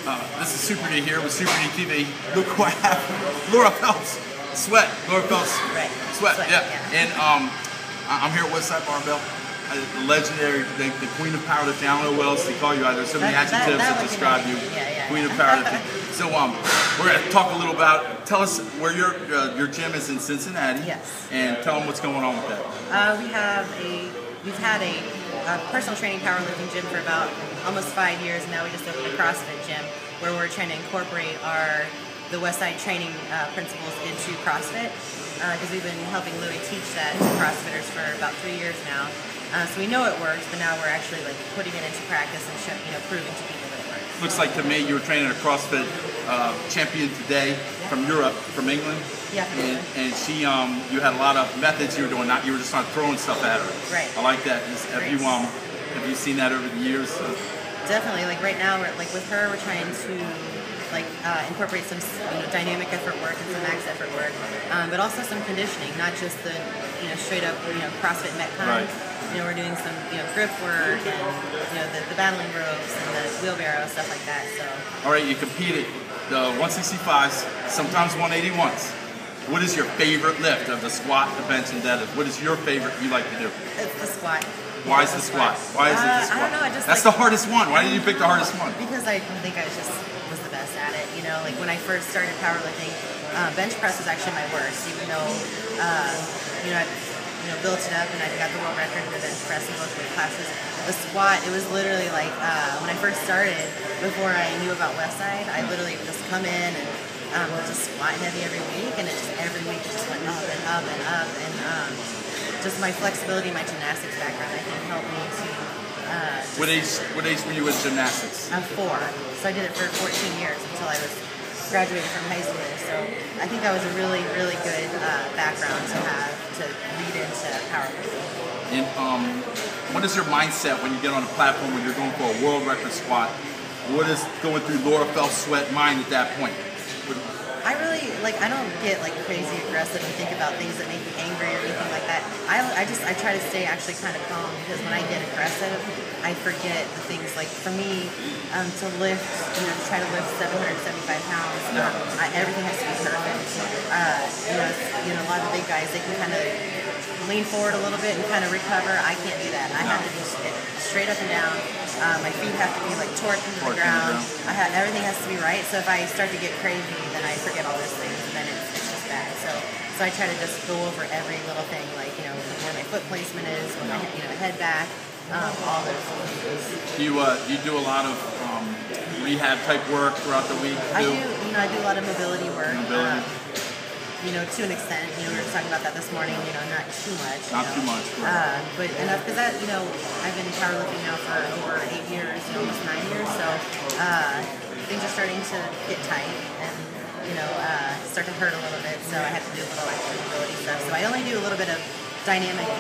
This is SuperD here with SuperDtv. Look who I have. Laura Phelps Sweat. Laura Phelps Sweat. Yeah. And I'm here at Westside Barbell. The legendary, the queen of powerlifting. I don't know what else to call you. There's so many adjectives that describe you. Queen of powerlifting. So we're going to talk a little about. Tell us where your gym is in Cincinnati. Yes. And tell them what's going on with that. We've had a personal training powerlifting gym for about almost 5 years, and now we just opened a CrossFit gym where we're trying to incorporate the Westside training principles into CrossFit, because we've been helping Louie teach that to CrossFitters for about 3 years now. So we know it works, but now we're actually putting it into practice and proving to people that it works. Looks like to me you were training a CrossFit champion today from Europe, from England. Yeah. And she, you had a lot of methods you were doing. You were just not throwing stuff at her. Right. I like that. Have you seen that over the years? Definitely. Like right now, with her, we're trying to incorporate some dynamic effort work and some max effort work, but also some conditioning, not just the straight up CrossFit Metcon. Right. We're doing some grip work and the battling ropes and the wheelbarrow, stuff like that. So. All right, you competed the 165s, sometimes 181s. What is your favorite lift of the squat, the bench, and deadlift? What is your favorite you like to do? It's the squat. Why is the squat? Why is it the squat? I don't know. That's the hardest one. Why did you pick the hardest one? Because I think I was the best at it. Like when I first started powerlifting, bench press was actually my worst. Even though I built it up and I got the world record in the bench press in both weight classes. The squat, it was literally like when I first started, before I knew about Westside, I literally would just come in and was just squatting heavy every week, and every week it just went up and up and up, and just my flexibility, my gymnastics background, I think helped me to. What age were you in gymnastics? I'm 4, so I did it for 14 years until I was graduated from high school. So I think that was a really, really good background to have to lead into powerlifting. And what is your mindset when you get on a platform when you're going for a world record squat? What is going through Laura Phelps Sweat mind at that point? I don't get crazy aggressive and think about things that make me angry or anything like that. I try to stay actually kind of calm, because when I get aggressive, I forget the things. Like for me, to lift, to try to lift 775 pounds, everything has to be perfect. A lot of the big guys, they can kind of lean forward a little bit and kind of recover. I can't do that. I have to be straight up and down. My feet have to be torqued into the ground. Everything has to be right. So if I start to get crazy, then I forget all those things, and then it's just bad. So I try to just go over every little thing, where my foot placement is, where my head back, all those things. Do you do a lot of rehab type work throughout the week? I do. I do a lot of mobility work. To an extent. We were talking about that this morning. Not too much. Not too much. But enough, because I've been powerlifting now for over 8 years, almost 9 years. So things are starting to get tight and start to hurt a little bit. So I have to do a little extra mobility stuff. So I only do a little bit of dynamic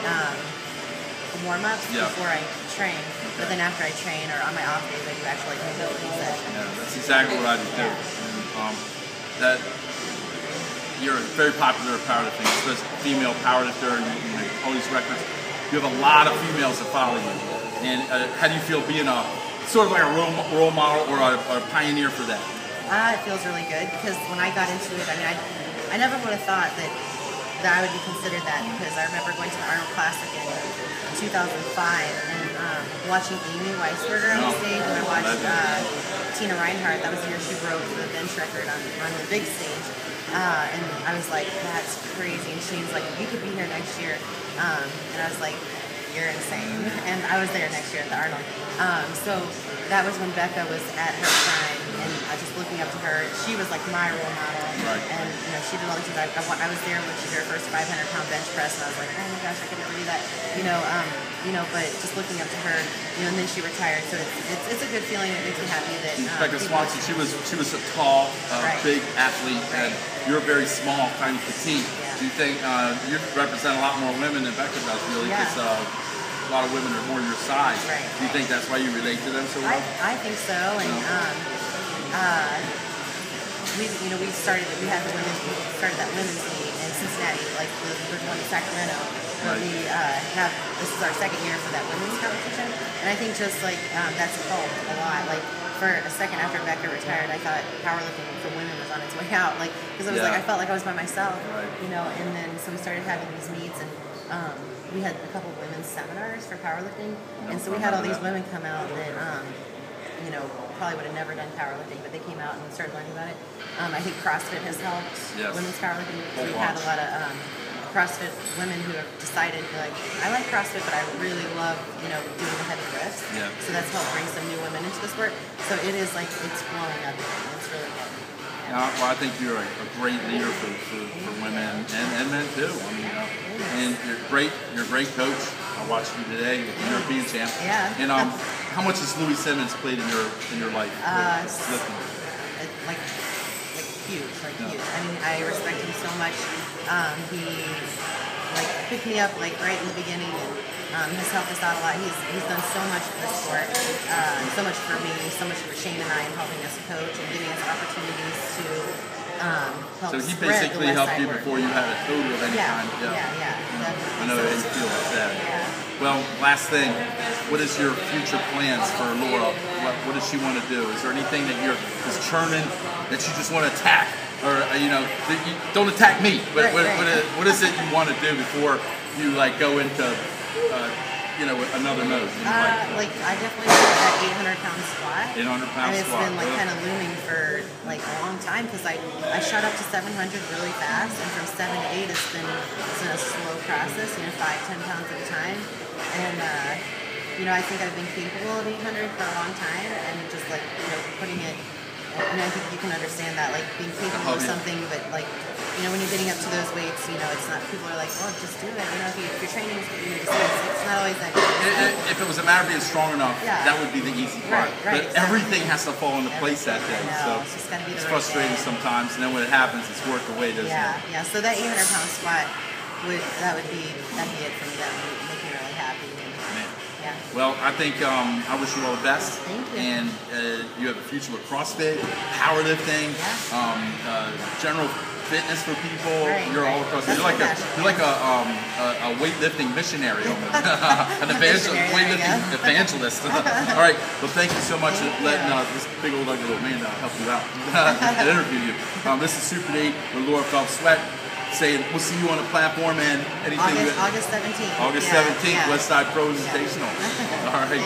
warm-ups before I train. But then after I train or on my off days, I do actually mobility sessions. Yeah, that's exactly what I do too. And, you're very popular at powerlifting, especially female powerlifter, and you make all these records. You have a lot of females that follow you. And how do you feel being sort of like a role model or a pioneer for that? It feels really good, because when I got into it, I never would have thought that I would be considered that, because I remember going to the Arnold Classic in 2005 and watching Amy Weisberger on the stage, and I watched Tina Reinhardt. That was the year she broke the bench record on the big stage. And I was like, that's crazy. And she was like, you could be here next year. And I was like, you're insane. And I was there next year at the Arnold. So that was when Becca was at her prime, and I was just looking up to her. She was like my role model. Right. And she did all these things. I was there when she did her first 500-pound bench press, and I was like, oh my gosh, I could never do that. But just looking up to her, and then she retired. So it's a good feeling. It makes me happy that Becca Swanson, she was a tall, big athlete, and you're very small, kind of petite. Yeah. Do you think you represent a lot more women than Becca does, really? Because a lot of women are more your size. Right. Do you think that's why you relate to them so well? I think so, and we started that women's meet in Cincinnati, there's one in Sacramento. But this is our second year for that women's competition, and I think just that's helped a lot. for a second after Becca retired, I thought powerlifting for women was on its way out. Like, because I was like, I felt like I was by myself, you know. And then so we started having these meets, and we had a couple of women's seminars for powerlifting, and so we had all these women come out that, you know, probably would have never done powerlifting, but they came out and started learning about it. I think CrossFit has helped women's powerlifting. So we've had a lot of CrossFit women who have decided, like, I like CrossFit, but I really love, you know, doing the heavy lifts. So that's helped bring some new women into the sport. So it is like, it's blowing up. It's really good. Well, I think you're a great leader for women and men too. I mean, and you're a great coach. I watched you today, the European champ. And how much has Louis Simmons played in your life? Like huge, huge. I mean, I respect him so much. He like picked me up like right in the beginning, and has helped us out a lot. He's done so much for the sport, so much for me, so much for Shane and I, in helping us coach and giving us opportunities to help. So he basically helped you before you had a total of any kind. I know it didn't feel like that. Well, last thing, what is your future plans for Laura? What does she want to do? Is there anything that you're just churning that you just want to attack? Or, you know, don't attack me. What is it you want to do before you, like, go into, you know, another mode? You know, like, I definitely did that 800-pound squat. 800-pound squat. And it's been, like, kind of looming for, like, a long time, because I shot up to 700 really fast, and from 7 to 8 it's been a slow process, you know, 5-10 pounds at a time. And, you know, I think I've been capable of 800 for a long time, and just, like, you know, putting it, you know, I think you can understand that, like, being capable of something, but, like, you know, when you're getting up to those weights, you know, it's not, people are like, well, just do it. You know, if you're training, it's not always that good. If it was a matter of being strong enough, that would be the easy part. But everything has to fall into place that day. So it's frustrating sometimes, and then when it happens, it's worth the wait, isn't it? So that 800-pound squat, that'd be it for me. That would make me really happy. Well, I think I wish you all the best. Thank you. And you have a future with CrossFit, powerlifting, general fitness for people. You're all across. You're like a weightlifting missionary, almost. An weightlifting evangelist. All right. Well, thank you so much for letting this big old ugly little man help you out and interview you. This is SuperDtv with Laura Phelps Sweat. Saying we'll see you on the platform and anything. August 17th. August 17th, Westside Pro Invitational. All right.